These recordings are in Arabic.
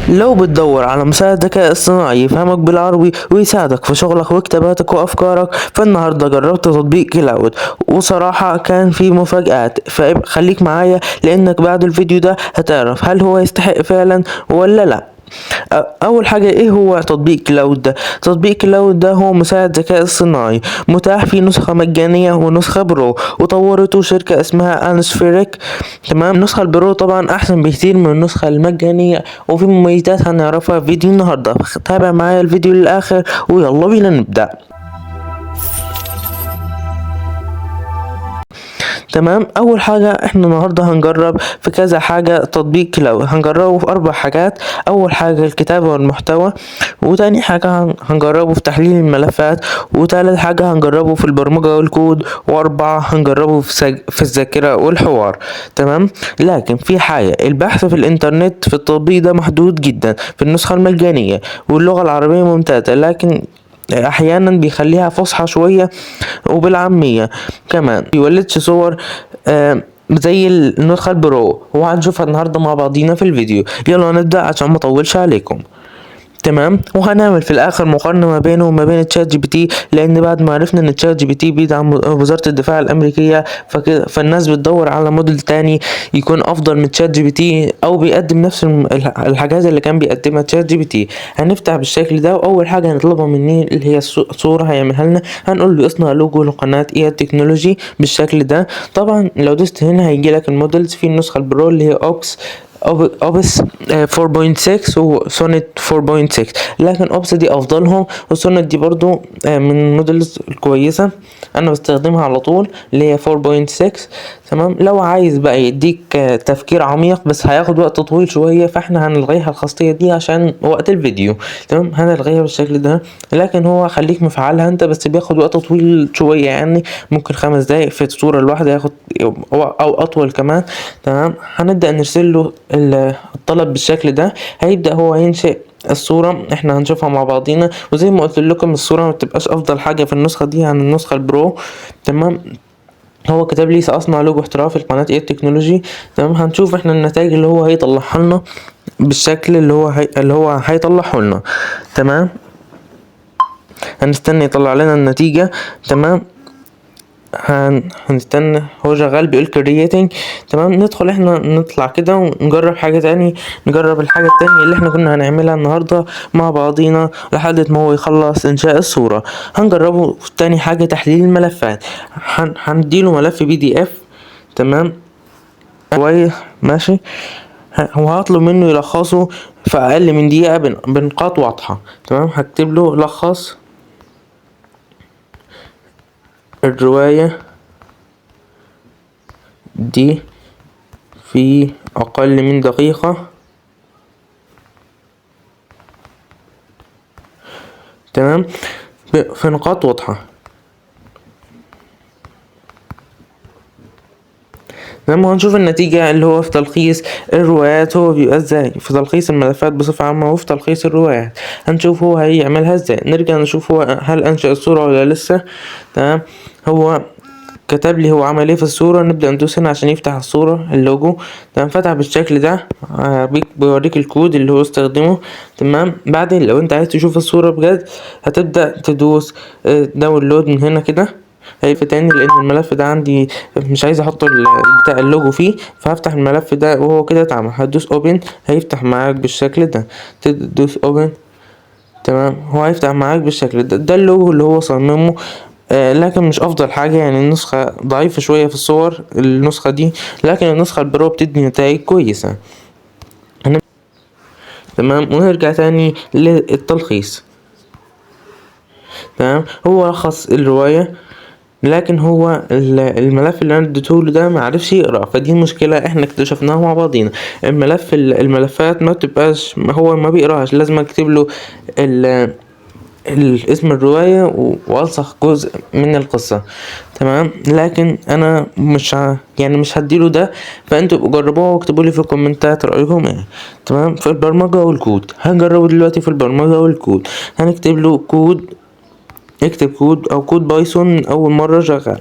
لو بتدور على مساعد ذكاء اصطناعي يفهمك بالعربي ويساعدك في شغلك وكتاباتك وافكارك، فالنهارده جربت تطبيق كلاود وصراحة كان فيه مفاجآت. فخليك معايا لانك بعد الفيديو ده هتعرف هل هو يستحق فعلا ولا لا. اول حاجة، ايه هو تطبيق كلاود ده؟ تطبيق كلاود ده هو مساعد ذكاء اصطناعي متاح في نسخة مجانية ونسخة برو، وطورته شركة اسمها انسفيريك. تمام. النسخة البرو طبعا احسن بكتير من النسخة المجانية، وفي مميزات هنعرفها في فيديو النهاردة. تابع معايا الفيديو للاخر ويلا بينا نبدأ. تمام. اول حاجه احنا النهارده هنجرب في كذا حاجه تطبيق كلاود، هنجربه في 4 حاجات. اول حاجه الكتابه والمحتوى، وتاني حاجه هنجربه في تحليل الملفات، وتالت حاجه هنجربه في البرمجه والكود، واربعه هنجربه في الذاكره والحوار. تمام. لكن في حاجه، البحث في الانترنت في التطبيق ده محدود جدا في النسخه المجانيه، واللغه العربيه ممتازه، لكن احيانا بيخليها فصحى شوية وبالعامية. كمان بيولدش صور زي النسخة البرو، وهنشوفها النهاردة مع بعضينا في الفيديو. يلا نبدأ عشان ما اطولش عليكم. تمام. وهنعمل في الاخر مقارنة ما بينه وما بين تشات جي بي تي، لان بعد ما عرفنا ان تشات جي بي تي بيدعم وزارة الدفاع الامريكية، فالناس بتدور على موديل تاني يكون افضل من تشات جي بي تي، او بيقدم نفس الحاجات اللي كان بيقدمها تشات جي بي تي. هنفتح بالشكل ده، واول حاجة هنطلبها مني اللي هي الصورة هيعملها لنا. هنقول له اصنع لوجو لقناة ايه تكنولوجي بالشكل ده. طبعا لو دوست هنا هيجي لك المودلز في النسخة البرو اللي هي اوبس 4.6 وسونيت 4.6، لكن اوبس دي افضلهم، وسونيت دي برضو من المودلز الكويسة، انا بستخدمها على طول اللي هي 4.6. تمام. لو عايز بقى يديك تفكير عميق بس هياخد وقت طويل شوية، فاحنا هنلغيها الخاصية دي عشان وقت الفيديو. تمام. هنلغيها بالشكل ده، لكن هو خليك مفعلها انت، بس بياخد وقت طويل شوية، يعني ممكن 5 دقايق في الصورة الواحدة ياخد، او اطول كمان. تمام. هنبدأ نرسل له الطلب بالشكل ده، هيبدأ هو ينشئ الصورة. احنا هنشوفها مع بعضينا، وزي ما قلت لكم الصورة ما بتبقاش افضل حاجة في النسخة دي عن النسخة البرو. تمام. هو كتب لي سأصنع لوجو احترافي لقناة ايه تكنولوجي. تمام. هنشوف احنا النتائج اللي هو هيطلعها لنا بالشكل اللي هو هيطلعه لنا. تمام. هنستنى يطلع لنا النتيجة. تمام. هنستنى، هو شغال بيقول كرييتنج. تمام. ندخل احنا نطلع كده ونجرب حاجة تاني، نجرب الحاجة التانية اللي احنا كنا هنعملها النهاردة مع بعضينا لحد ما هو يخلص انشاء الصورة. هنجربه في تاني حاجة تحليل الملفات. هنديله ملف بي دي اف. تمام. كويس ماشي. هو هطلب منه يلخصه في اقل من دقيقة بنقاط واضحة. تمام. هكتب له لخص الرواية دي في أقل من دقيقة. تمام. في نقاط واضحة. لما هنشوف النتيجة اللي هو في تلخيص الروايات هو بيبقى ازاي، في تلخيص الملفات بصفة عامة وفي تلخيص الروايات. هنشوف هو هيعملها ازاي. نرجع نشوف هو هل أنشأ الصورة ولا لسه. تمام. هو كتب لي هو عمل ايه في الصورة. نبدأ ندوس هنا عشان يفتح الصورة اللوجو. تمام. فتح بالشكل ده، بيوريك الكود اللي هو استخدمه. تمام. بعدين لو انت عايز تشوف الصورة بجد هتبدأ تدوس داونلود من هنا كده. تاني لان الملف ده عندي مش عايز احط بتاع اللوجو فيه، فهفتح الملف ده وهو كده اتعمل. هتدوس اوبن هيفتح معاك بالشكل ده. تدوس اوبن. تمام. هو هيفتح معاك بالشكل ده اللوجو اللي هو صممه. لكن مش افضل حاجة، يعني النسخة ضعيفة شوية في الصور النسخة دي، لكن النسخة البرو بتدي نتائج كويسة. تمام. ونرجع تاني للتلخيص. تمام. هو لخص الرواية، لكن هو الملف اللي انا اديتهوله ده معرفش يقرا، فدي مشكلة احنا اكتشفناها مع بعضينا. الملفات ما بتبقاش، هو ما بيقراش، لازم اكتب له اسم الرواية والصق جزء من القصة. تمام. لكن انا يعني مش هديله ده، فانتوا جربوها واكتبوا لي في الكومنتات رايكم ايه. تمام. في البرمجة والكود هنجربه دلوقتي. في البرمجة والكود هنكتب له كود، اكتب كود او كود بايثون اول مرة شغال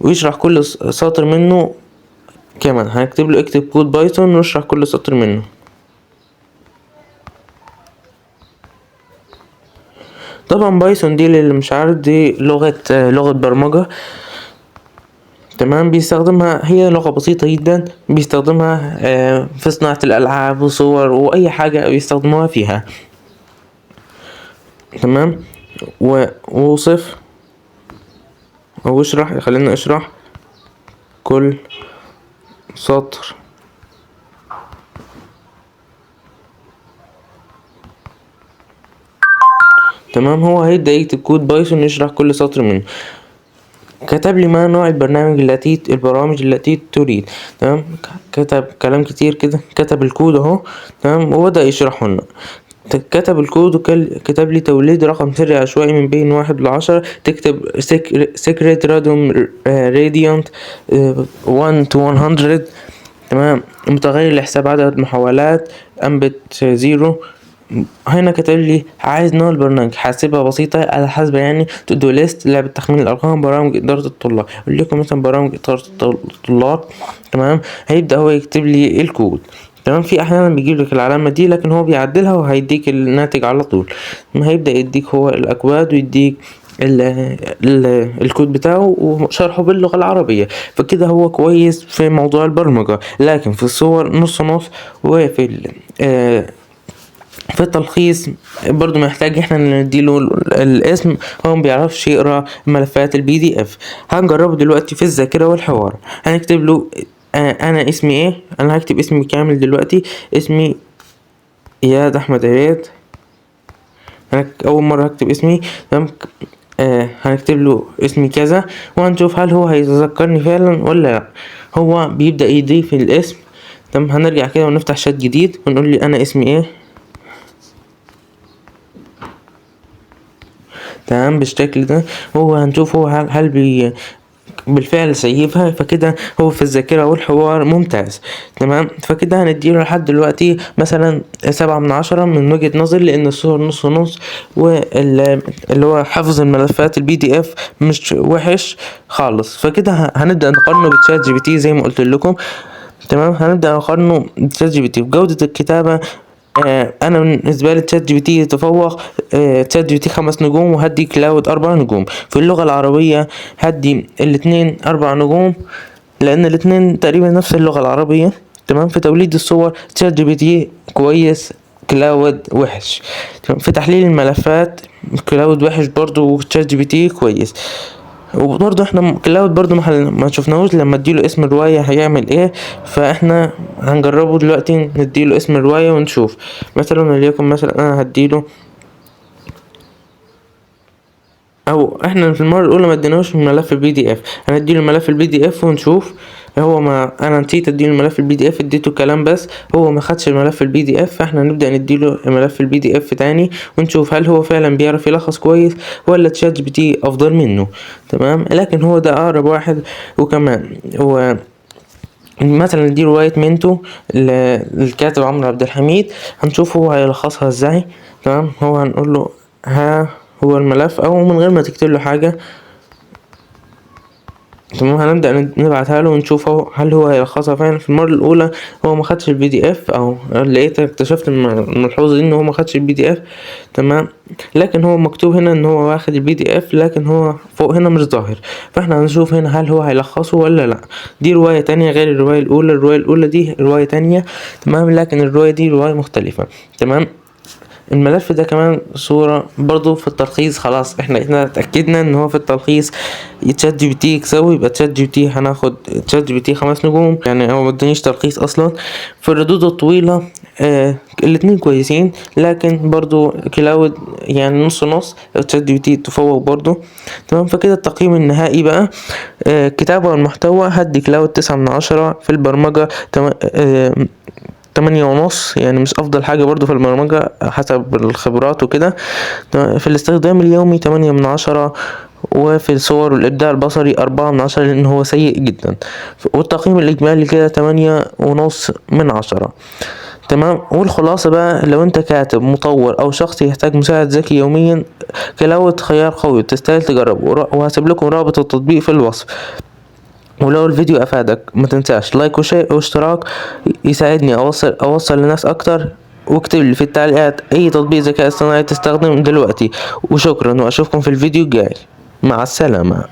ويشرح كل سطر منه. كمان هنكتب له اكتب كود بايثون ويشرح كل سطر منه. طبعا بايثون دي اللي مش عارف، دي لغة برمجة. تمام، بيستخدمها، هي لغة بسيطة جدا، بيستخدمها في صناعة الألعاب وصور وأي حاجة بيستخدموها فيها. تمام، ووصف أو اشرح، خلينا اشرح كل سطر تمام. هو هيبدأ يكتب كود بايثون يشرح كل سطر منه. كتب لي ما نوع البرامج التي تريد. تمام، كتب كلام كتير كده، كتب الكود اهو. تمام، وبدأ يشرحه لنا. كتب الكود كتب لي توليد رقم سري عشوائي من بين 1 ل10. تكتب سيكريت رادوم راديانت 1 to 100. تمام، متغير لحساب عدد محاولات أنبت 0. هنا كتب لي عايز نوع البرنامج، حاسبها بسيطة على حسب يعني تو دو ليست، لعبة تخمين الأرقام، برامج إدارة الطلاب. يقول لكم مثلا برامج إدارة الطلاب. تمام، هيبدأ هو يكتب لي الكود. تمام، في أحيانا بيجيب لك العلامة دي لكن هو بيعدلها وهيديك الناتج على طول. هيبدأ يديك هو الأكواد ويديك الكود بتاعه وشرحه باللغة العربية. فكده هو كويس في موضوع البرمجة، لكن في الصور نص نص. وفي في التلخيص برضو محتاج احنا نديله الاسم، هو مبيعرفش يقرا ملفات الPDF. هنجربه دلوقتي في الذاكرة والحوار. هنكتب له انا اسمي ايه. انا هكتب اسمي كامل دلوقتي، اسمي اياد احمد عياد. اول مرة هكتب اسمي. تمام، هنكتب له اسمي كذا وهنشوف هل هو هيتذكرني فعلا ولا لا. هو بيبدأ يضيف الاسم. تمام، هنرجع كده ونفتح شات جديد ونقول لي انا اسمي ايه. تمام، بالشكل ده هو هنشوف هو هل بالفعل سيفها. فكده هو في الذاكرة والحوار ممتاز. تمام، فكده هنديله لحد دلوقتي مثلا 7/10 من وجهة نظري، لأن الصور نص نص، واللي هو حفظ الملفات الPDF مش وحش خالص. فكده هنبدأ نقارنه بتشات GPT زي ما قلت لكم. تمام، هنبدأ نقارنه بتشات GPT بجودة الكتابة. انا بالنسبه لي تشات GPT يتفوق. تشات GPT 5 نجوم، وهدي كلاود 4 نجوم. في اللغه العربيه هدي الاتنين 4 نجوم، لان الاتنين تقريبا نفس اللغه العربيه. تمام، في توليد الصور تشات GPT كويس، كلاود وحش. تمام، في تحليل الملفات كلاود وحش برضو، وتشات GPT كويس. وبرضه احنا كلاود برضه ما شفناهوش لما اديله اسم الرواية هيعمل ايه. فاحنا هنجربه دلوقتي، نديله اسم الرواية ونشوف. مثلا وليكن مثلا انا هديله، او احنا في المرة الاولى ما اديناهوش ملف الPDF. هنديله ملف الPDF ونشوف. هو ما انا نسيت اديله الملف الPDF، اديته كلام بس، هو ما خدش الملف الPDF. فاحنا نبدأ نديله ملف الPDF تاني ونشوف هل هو فعلا بيعرف يلخص كويس ولا تشات GPT افضل منه. تمام، لكن هو ده اقرب واحد. وكمان هو مثلا دي رواية مينتو للكاتب عمرو عبد الحميد، هنشوف هو هيلخصها ازاي. تمام، هو هنقول له ها هو الملف، او من غير ما تكتب له حاجة. تمام، هنبدأ نبعتها له ونشوف هل هو هيلخصها فعلا. في المرة الأولى هو ما خدش الPDF، أو اكتشفت الملحوظة دي إن هو ما خدش الPDF. تمام، لكن هو مكتوب هنا إن هو واخد الPDF، لكن هو فوق هنا مش ظاهر. فاحنا هنشوف هنا هل هو هيلخصه ولا لأ. دي رواية تانية غير الرواية الأولى. الرواية الأولى دي رواية تانية. تمام، لكن الرواية دي رواية مختلفة. تمام، الملف ده كمان صورة برضو في التلخيص. خلاص احنا اتأكدنا ان هو في التلخيص تشات GPT يكسبه، يبقى تشات GPT هناخد تشات GPT 5 نجوم، يعني هو مدنيش تلخيص اصلا. في الردود الطويلة الاتنين كويسين، لكن برضو كلاود يعني نص نص، تشات GPT تفوق برضو. تمام، فكده التقييم النهائي بقى. كتابة والمحتوى هدي كلاود 9/10. في البرمجة 8.5، يعني مش افضل حاجة برضو في البرمجة حسب الخبرات وكده. في الاستخدام اليومي 8/10. وفي الصور والابداع البصري 4/10، لان هو سيء جدا. والتقييم الاجمالي كده 8.5/10. تمام، والخلاصة بقى، لو انت كاتب مطور او شخص يحتاج مساعد ذكي يوميا، كلاود خيار قوي تستاهل تجربه. وهسيب لكم رابط التطبيق في الوصف. ولو الفيديو افادك ما تنساش لايك واشتراك، يساعدني اوصل لناس اكتر. واكتب لي في التعليقات اي تطبيق ذكاء اصطناعي تستخدم دلوقتي، وشكرا واشوفكم في الفيديو الجاي. مع السلامة.